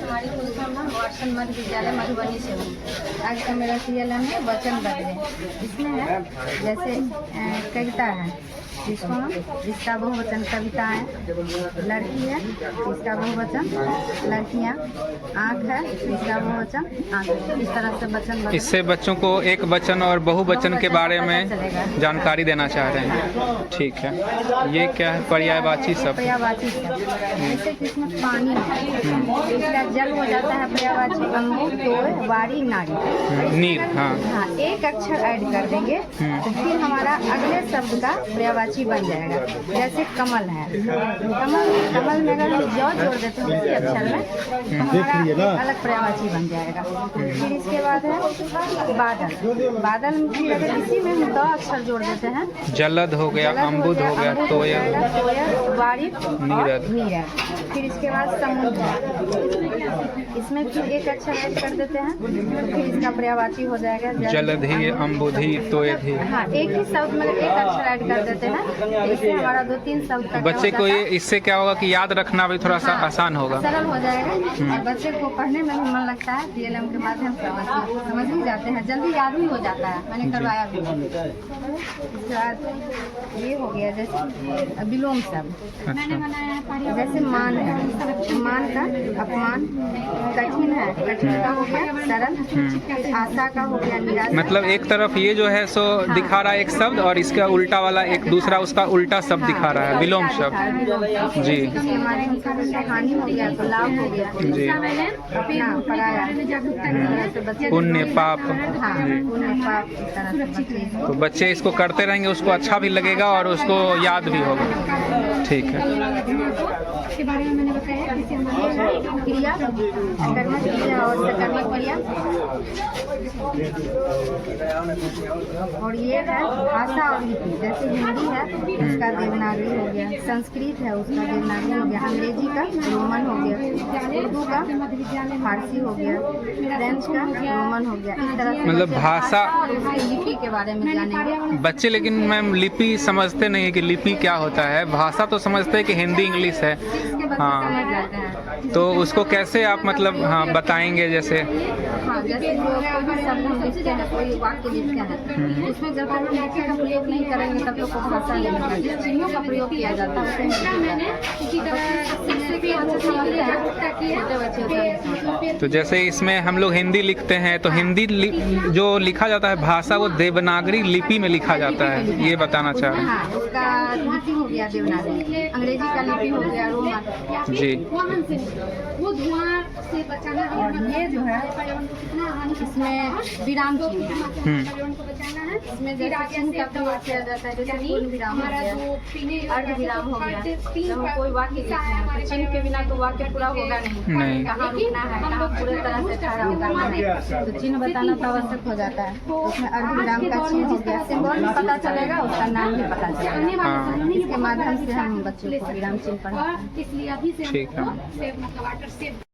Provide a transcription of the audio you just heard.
हमारी full form है Watson मध्य विद्यालय मधुबनी से हूँ। आज का मेरा सीएलएम है वचन बदले। इसमें है जैसे कविता है, जिसको हम जिसका बहुवचन कविता है, लड़की है जिसका बहुवचन लड़कियाँ, आँख है जिसका बहुवचन आँख। इस तरह से वचन बदले। इससे बच्चों को एक वचन और बहुवचन के बारे में जानकारी देना चाह रहे हैं। ठीक है, ये क्या है? पर्यायवाची शब्द। पर्यायवाची शब्द जैसे कि इसमें पानी है, इसका जल हो जाता है पर्यायवाची अम्बु, तोड़, वारी, नारी, नीर। हाँ हाँ, एक अक्षर ऐड कर देंगे तो फिर हमारा अगले शब्द का पर्यायवाची बन जाएगा। जैसे कमल है, कमल में अगर हम जौ जोड़ देते हैं उसी अक्षर में तो हमारा एक अलग पर्यायवाची बन जाएगा। फिर इसके बाद है बादल। बादल में फिर अगर इसी में हम 2 अक्षर जोड़ देते हैं, जलद हो गया, अम्बुद हो गया, तोयर, वारिद और नीरद। फिर इसके बाद समुद्र, इसमें फिर एक अक्षर ऐड कर देते हैं तो फिर इसका पर्यायवाची हो जाएगा जलधि, अम्बुधि, तोयधि। हाँ, एक ही शब्द में एक अक्षर ऐड कर देते हैं तो इससे हमारा 2-3 शब्द तक बच्चे को ये इससे क्या होगा कि याद रखना भी थोड़ा सा आसान होगा, सरल हो जाएगा और बच्चे को पढ़ने में भी मन लगता है। सीएलएम के माध्यम से बच्चे समझ भी जाते हैं, जल्दी याद भी हो जाता है। मैंने करवाया भी। इसके बाद ये हो गया जैसे विलोम शब्द। अच्छा। जैसे मान है, मान का अपमान, कठिन है, कठिन का हो गया सरल, आशा का हो गया निराशा। मतलब एक तरफ ये जो है सो दिखा रहा है एक शब्द और इसका उल्टा वाला एक दूसरा उसका उल्टा शब्द दिखा रहा है, विलोम शब्द। जी हानि हो गया तो लाभ हो गया। जी, अपना पराया, पुण्य पाप। पुण्य पाप, इस तरह से बच्चे तो बच्चे इसको करते रहेंगे, उसको अच्छा भी लगेगा और उसको याद भी होगा। ठीक है। के बारे में मैंने बताया क्रिया, कर्मक क्रिया और सकर्मक क्रिया। और ये है भाषा और लिपि। जैसे हिंदी है उसका देवनागरी हो गया, संस्कृत है उसका देवनागरी हो गया, अंग्रेजी का रोमन हो गया, उर्दू का फारसी हो गया, फ्रेंच का रोमन हो गया। इस तरह से मतलब भाषा और उसकी लिपि के बारे में जानेंगे बच्चे। लेकिन मैम लिपि समझते नहीं है कि लिपि क्या होता है। भाषा तो समझते हैं कि हिंदी इंग्लिश है। हाँ, तो उसको कैसे आप मतलब बताएंगे? जैसे हाँ, जैसे जो कोई भी शब्द हम लिखते हैं, कोई वाक्य लिखते हैं, उसमें जब तक हम लिखने का प्रयोग नहीं करेंगे तब तक को भाषा नहीं होगा। जिस चिन्हों का प्रयोग किया जाता है तो जैसे इसमें हम लोग हिंदी लिखते हैं तो हिंदी जो लिखा जाता है भाषा वो देवनागरी लिपि में लिखा जाता है, ये बताना चाह रहे हैं। हाँ, उसका लिपि हो गया देवनागरी, अंग्रेजी का लिपि हो गया रोमन। जी, वो धुआं से बचाना। और ये जो है इसमें विराम चिन्ह है। इसमें जैसे चिन्ह का प्रयोग किया जाता है, जैसे पूर्ण विराम हो गया, अर्ध विराम हो गया। जब हम कोई वाक्य लिखते हैं तो चिन्ह के बिना तो वाक्य पूरा होगा नहीं। कहाँ रुकना है, कहाँ पूरे तरह से ठहराव करना है, तो चिन्ह बताना तो आवश्यक हो जाता है। तो उसमें अर्ध विराम का चिन्ह हो गया, सिंबल भी पता चलेगा, उसका नाम भी पता चलेगा। इसके माध्यम से हम बच्चों को विराम चिन्ह पढ़ाते हैं। ठीक है।